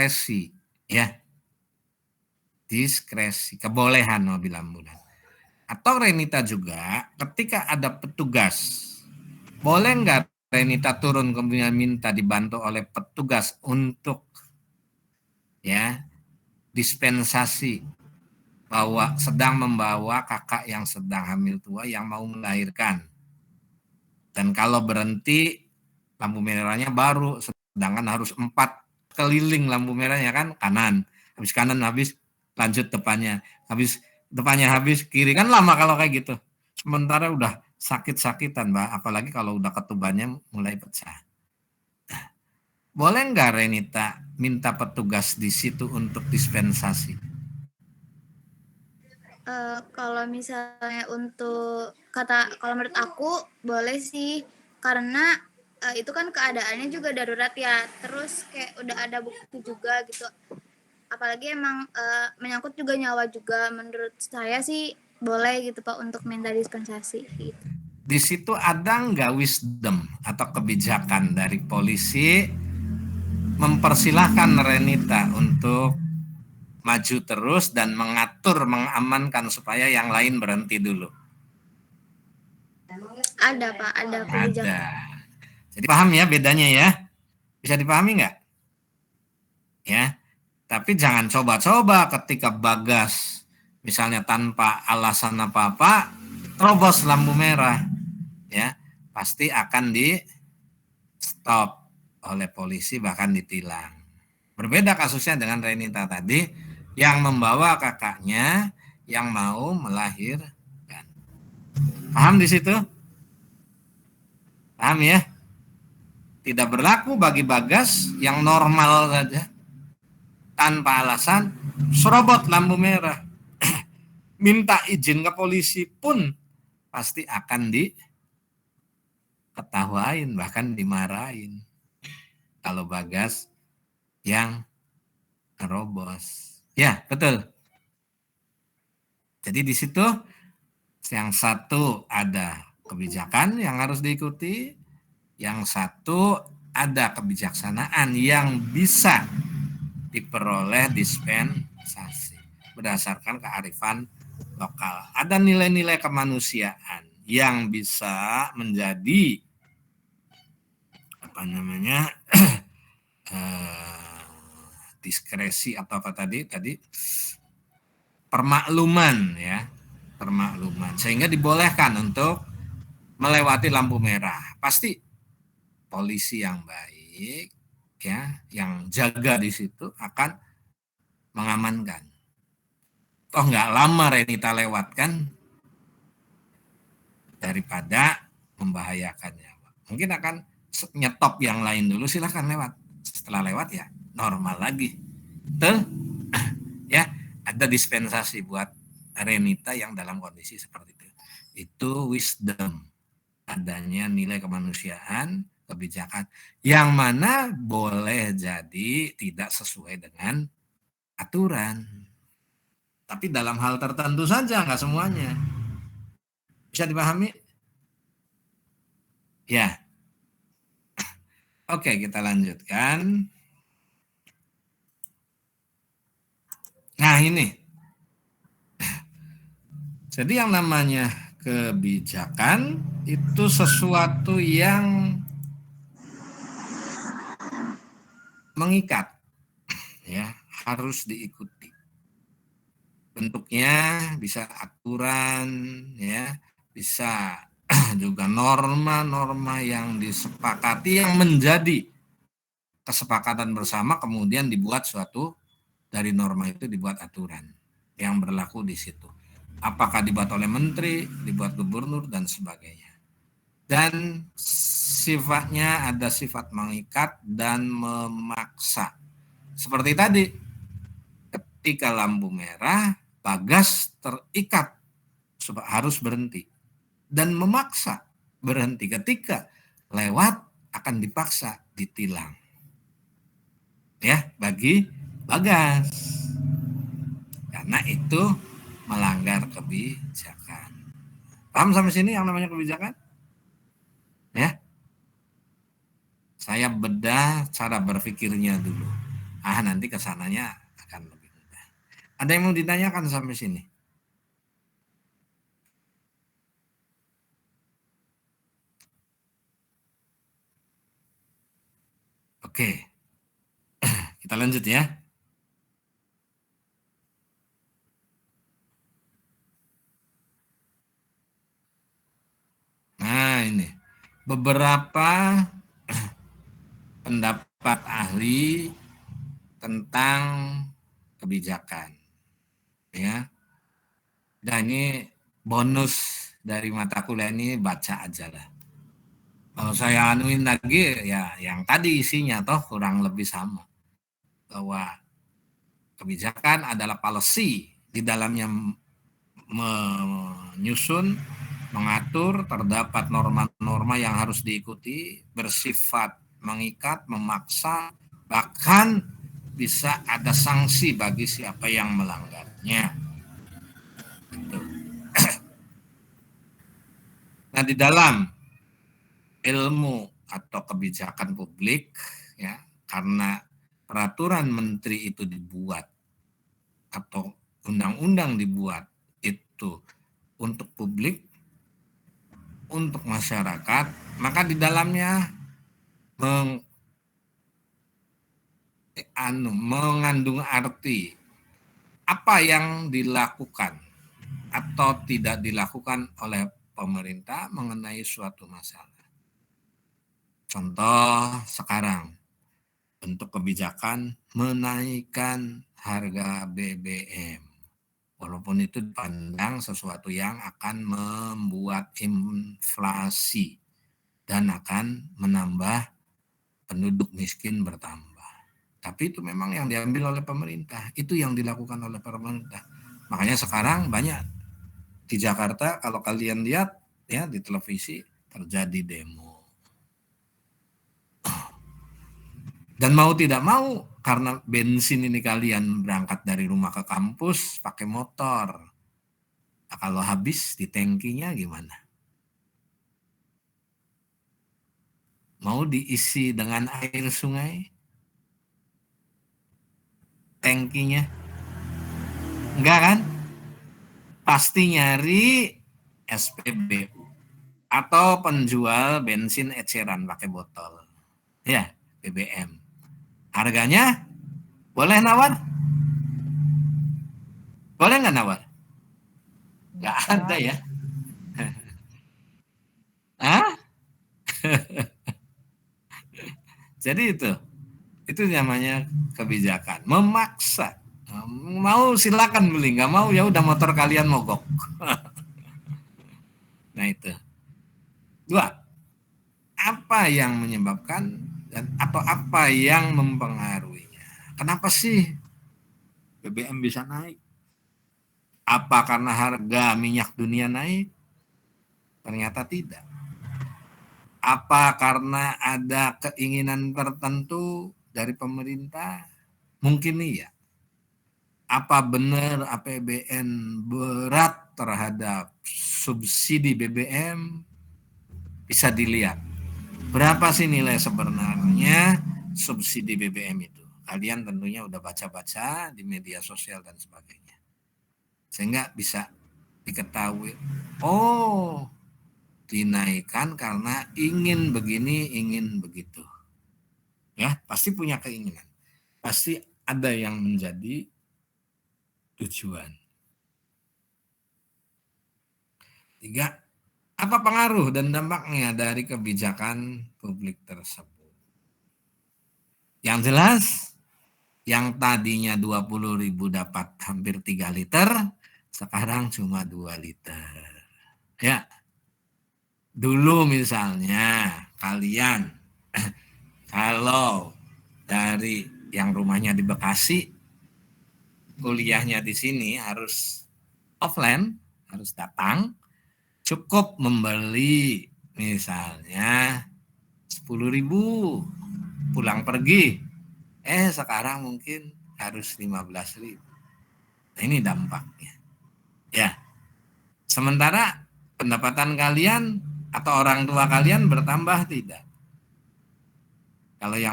diskresi, ya. Diskresi, kebolehan mobil ambulan. Atau Renita juga ketika ada petugas, boleh nggak Renita turun kemudian minta dibantu oleh petugas untuk ya dispensasi bahwa sedang membawa kakak yang sedang hamil tua yang mau melahirkan. Dan kalau berhenti lampu merahnya baru, sedangkan harus 4 keliling lampu merahnya kan kanan. Habis kanan habis lanjut depannya. Habis depannya habis kiri kan lama kalau kayak gitu. Sementara udah sakit-sakitan, Mbak, apalagi kalau udah ketubannya mulai pecah. Boleh nggak Renita minta petugas di situ untuk dispensasi? Kalau misalnya untuk kalau menurut aku boleh sih, karena itu kan keadaannya juga darurat ya, terus kayak udah ada bukti juga gitu, apalagi emang menyangkut juga nyawa juga. Menurut saya sih boleh gitu Pak untuk minta dispensasi gitu. Di situ ada nggak wisdom atau kebijakan dari polisi mempersilahkan Renita untuk maju terus dan mengatur, mengamankan supaya yang lain berhenti dulu? Ada Pak, ada kebijakan. Ada. Jadi paham ya bedanya ya? Bisa dipahami nggak? Ya. Tapi jangan coba-coba ketika Bagas misalnya tanpa alasan apa-apa terobos lampu merah, ya pasti akan di stop oleh polisi bahkan ditilang. Berbeda kasusnya dengan Renita tadi yang membawa kakaknya yang mau melahirkan. Paham di situ? Paham ya? Tidak berlaku bagi Bagas yang normal saja tanpa alasan serobot lampu merah. Minta izin ke polisi pun pasti akan diketawain bahkan dimarahin kalau Bagas yang nerobos. Ya, betul. Jadi di situ yang satu ada kebijakan yang harus diikuti, yang satu ada kebijaksanaan yang bisa diperoleh dispensasi berdasarkan kearifan lokal. Ada nilai-nilai kemanusiaan yang bisa menjadi diskresi atau apa tadi permakluman ya, permakluman sehingga dibolehkan untuk melewati lampu merah. Pasti polisi yang baik ya, yang jaga di situ akan mengamankan. Toh nggak lama Renita lewat kan, daripada membahayakannya. Mungkin akan nyetop yang lain dulu, silahkan lewat. Setelah lewat ya normal lagi. Betul? Ya, ada dispensasi buat Renita yang dalam kondisi seperti itu. Itu wisdom, adanya nilai kemanusiaan, kebijakan yang mana boleh jadi tidak sesuai dengan aturan. Tapi dalam hal tertentu saja, nggak semuanya. Bisa dipahami? Ya. Oke, kita lanjutkan. Nah, ini. Jadi yang namanya kebijakan itu sesuatu yang mengikat, ya, harus diikuti. Bentuknya bisa aturan, ya, bisa juga norma-norma yang disepakati yang menjadi kesepakatan bersama, kemudian dibuat suatu dari norma itu dibuat aturan yang berlaku di situ. Apakah dibuat oleh menteri, dibuat gubernur dan sebagainya. Dan sifatnya ada sifat mengikat dan memaksa. Seperti tadi, ketika lampu merah, Bagas terikat harus berhenti dan memaksa berhenti. Ketika lewat akan dipaksa ditilang. Ya, bagi Bagas. Karena itu melanggar kebijakan. Paham sampai sini yang namanya kebijakan? Ya. Saya bedah cara berpikirnya dulu. nanti kesananya akan lebih mudah. Ada yang mau ditanyakan sampai sini? Oke, kita lanjut ya. Nah, ini beberapa pendapat ahli tentang kebijakan, ya. Dan ini bonus dari mata kuliah ini, baca aja lah. Kalau saya anuin lagi, ya yang tadi isinya toh kurang lebih sama. Bahwa kebijakan adalah policy, di dalamnya menyusun, mengatur, terdapat norma-norma yang harus diikuti, bersifat mengikat, memaksa, bahkan bisa ada sanksi bagi siapa yang melanggarnya. Gitu. Nah, di dalam ilmu atau kebijakan publik, ya, karena peraturan menteri itu dibuat atau undang-undang dibuat itu untuk publik, untuk masyarakat, maka di dalamnya mengandung arti apa yang dilakukan atau tidak dilakukan oleh pemerintah mengenai suatu masalah. Contoh sekarang, untuk kebijakan menaikkan harga BBM. Walaupun itu dipandang sesuatu yang akan membuat inflasi dan akan menambah penduduk miskin bertambah. Tapi itu memang yang diambil oleh pemerintah, itu yang dilakukan oleh pemerintah. Makanya sekarang banyak di Jakarta, kalau kalian lihat ya di televisi, terjadi demo. Dan mau tidak mau, karena bensin ini kalian berangkat dari rumah ke kampus pakai motor. Nah, kalau habis di tangkinya gimana? Mau diisi dengan air sungai? Tangkinya? Enggak kan? Pasti nyari SPBU atau penjual bensin eceran pakai botol. Ya, BBM. Harganya boleh nawar? Boleh nggak nawar? Nggak ada ya. Hah? Jadi itu namanya kebijakan, memaksa. Mau silakan beli, nggak mau ya udah motor kalian mogok. Nah itu. Dua, apa yang menyebabkan dan atau apa yang mempengaruhinya? Kenapa sih BBM bisa naik? Apa karena harga minyak dunia naik? Ternyata tidak. Apa karena ada keinginan tertentu dari pemerintah? Mungkin iya. Apa benar APBN berat terhadap subsidi BBM? Bisa dilihat. Berapa sih nilai sebenarnya subsidi BBM itu? Kalian tentunya udah baca-baca di media sosial dan sebagainya. Sehingga bisa diketahui, oh dinaikkan karena ingin begini, ingin begitu. Ya, pasti punya keinginan. Pasti ada yang menjadi tujuan. Tiga, apa pengaruh dan dampaknya dari kebijakan publik tersebut? Yang jelas, yang tadinya 20.000 dapat hampir 3 liter, sekarang cuma 2 liter. Ya, dulu misalnya kalian kalau dari yang rumahnya di Bekasi, kuliahnya di sini harus offline, harus datang, cukup membeli misalnya 10.000 pulang pergi. Sekarang mungkin harus 15.000. Nah, ini dampaknya. Ya. Sementara pendapatan kalian atau orang tua kalian bertambah tidak. Kalau yang